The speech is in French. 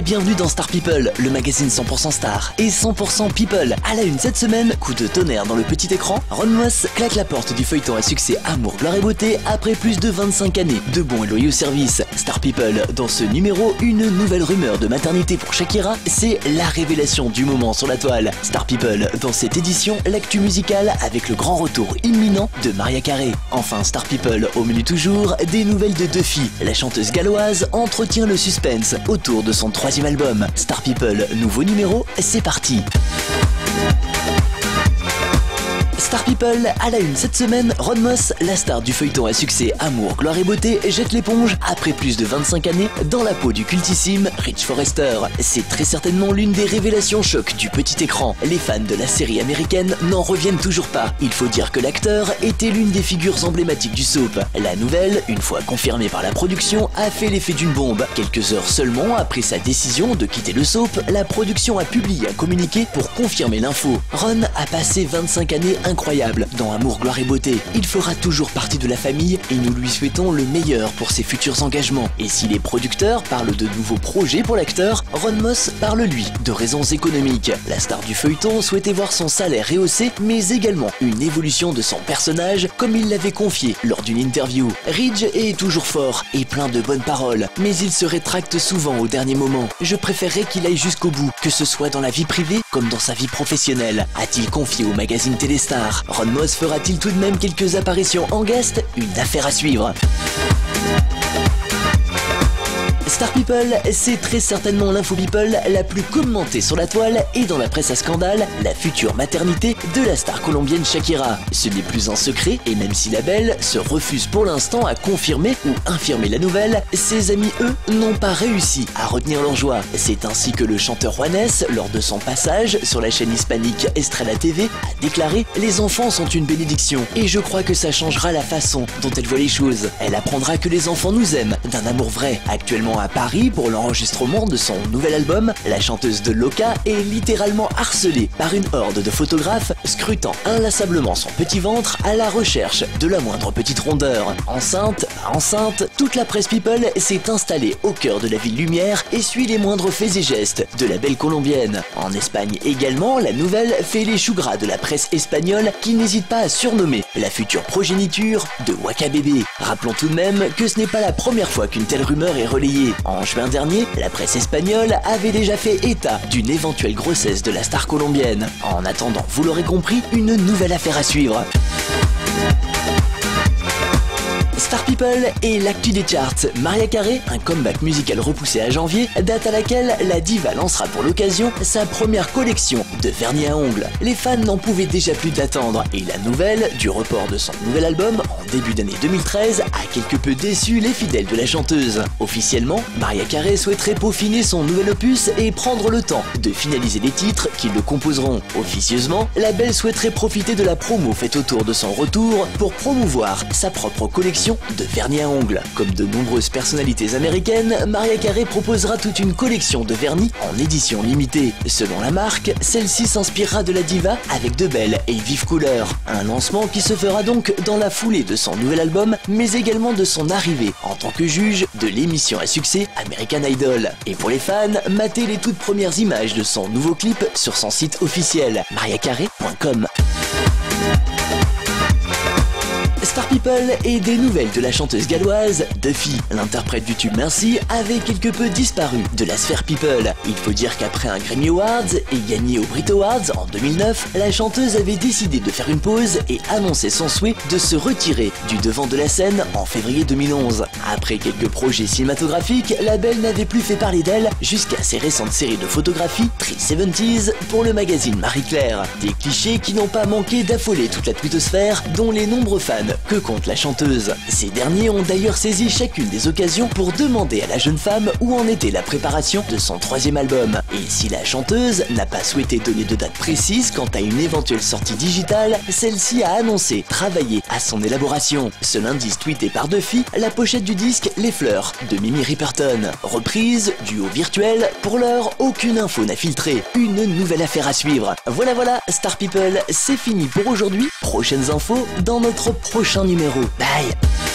bienvenue dans Star People, le magazine 100% star et 100% people. À la une cette semaine, coup de tonnerre dans le petit écran, Ron Moss claque la porte du feuilleton à succès Amour, gloire et beauté après plus de 25 années de bons et loyaux services. Star People, dans ce numéro, une nouvelle rumeur de maternité pour Shakira, c'est la révélation du moment sur la toile. Star People, dans cette édition, l'actu musicale avec le grand retour imminent de Mariah Carey. Enfin Star People, au menu toujours, des nouvelles de Duffy. La chanteuse galloise entretient le suspense autour de son 3e album. Star People, nouveau numéro, c'est parti. Star People, à la une cette semaine, Ron Moss, la star du feuilleton à succès Amour, gloire et beauté, jette l'éponge après plus de 25 années dans la peau du cultissime Rich Forrester. C'est très certainement l'une des révélations choc du petit écran. Les fans de la série américaine n'en reviennent toujours pas. Il faut dire que l'acteur était l'une des figures emblématiques du soap. La nouvelle, une fois confirmée par la production, a fait l'effet d'une bombe. Quelques heures seulement après sa décision de quitter le soap, la production a publié un communiqué pour confirmer l'info. Ron a passé 25 années incroyable dans Amour, gloire et beauté. Il fera toujours partie de la famille et nous lui souhaitons le meilleur pour ses futurs engagements. Et si les producteurs parlent de nouveaux projets pour l'acteur, Ron Moss parle lui de raisons économiques. La star du feuilleton souhaitait voir son salaire rehaussé, mais également une évolution de son personnage, comme il l'avait confié lors d'une interview. Ridge est toujours fort et plein de bonnes paroles, mais il se rétracte souvent au dernier moment. Je préférerais qu'il aille jusqu'au bout, que ce soit dans la vie privée comme dans sa vie professionnelle, a-t-il confié au magazine Téléstar. Ron Moss fera-t-il tout de même quelques apparitions en guest? Une affaire à suivre. Star People, c'est très certainement l'info people la plus commentée sur la toile et dans la presse à scandale, la future maternité de la star colombienne Shakira. Ce n'est plus un secret et même si la belle se refuse pour l'instant à confirmer ou infirmer la nouvelle, ses amis eux n'ont pas réussi à retenir leur joie. C'est ainsi que le chanteur Juanes, lors de son passage sur la chaîne hispanique Estrella TV, a déclaré « Les enfants sont une bénédiction et je crois que ça changera la façon dont elle voit les choses. Elle apprendra que les enfants nous aiment d'un amour vrai. » Actuellement à Paris pour l'enregistrement de son nouvel album, la chanteuse de Loca est littéralement harcelée par une horde de photographes scrutant inlassablement son petit ventre à la recherche de la moindre petite rondeur. Enceinte, pas enceinte, toute la presse people s'est installée au cœur de la ville lumière et suit les moindres faits et gestes de la belle colombienne. En Espagne également, la nouvelle fait les choux gras de la presse espagnole qui n'hésite pas à surnommer la future progéniture de Waka Bébé. Rappelons tout de même que ce n'est pas la première fois qu'une telle rumeur est relayée. En juin dernier, la presse espagnole avait déjà fait état d'une éventuelle grossesse de la star colombienne. En attendant, vous l'aurez compris, une nouvelle affaire à suivre. Star People et l'actu des charts. Mariah Carey, un comeback musical repoussé à janvier, date à laquelle la diva lancera pour l'occasion sa première collection de vernis à ongles. Les fans n'en pouvaient déjà plus d'attendre et la nouvelle du report de son nouvel album en début d'année 2013 a quelque peu déçu les fidèles de la chanteuse. Officiellement, Mariah Carey souhaiterait peaufiner son nouvel opus et prendre le temps de finaliser les titres qui le composeront. Officieusement, la belle souhaiterait profiter de la promo faite autour de son retour pour promouvoir sa propre collection de vernis à ongles. Comme de nombreuses personnalités américaines, Mariah Carey proposera toute une collection de vernis en édition limitée. Selon la marque, celle-ci s'inspirera de la diva avec de belles et vives couleurs. Un lancement qui se fera donc dans la foulée de son nouvel album, mais également de son arrivée en tant que juge de l'émission à succès American Idol. Et pour les fans, matez les toutes premières images de son nouveau clip sur son site officiel, mariahcarey.com. Star People et des nouvelles de la chanteuse galloise Duffy. L'interprète du tube Merci avait quelque peu disparu de la sphère people. Il faut dire qu'après un Grammy Awards et gagné aux Brit Awards en 2009, la chanteuse avait décidé de faire une pause et annonçait son souhait de se retirer du devant de la scène en février 2011. Après quelques projets cinématographiques, la belle n'avait plus fait parler d'elle jusqu'à ses récentes séries de photographies 370s pour le magazine Marie-Claire. Des clichés qui n'ont pas manqué d'affoler toute la twittosphère, dont les nombreux fans que compte la chanteuse. Ces derniers ont d'ailleurs saisi chacune des occasions pour demander à la jeune femme où en était la préparation de son 3e album. Et si la chanteuse n'a pas souhaité donner de date précise quant à une éventuelle sortie digitale, celle-ci a annoncé travailler à son élaboration. Ce lundi tweeté par Duffy, la pochette du disque Les Fleurs de Mimi Riperton. Reprise, duo virtuel, pour l'heure, aucune info n'a filtré. Une nouvelle affaire à suivre. Voilà, Star People, c'est fini pour aujourd'hui. Prochaines infos dans notre prochain numéro. Bye.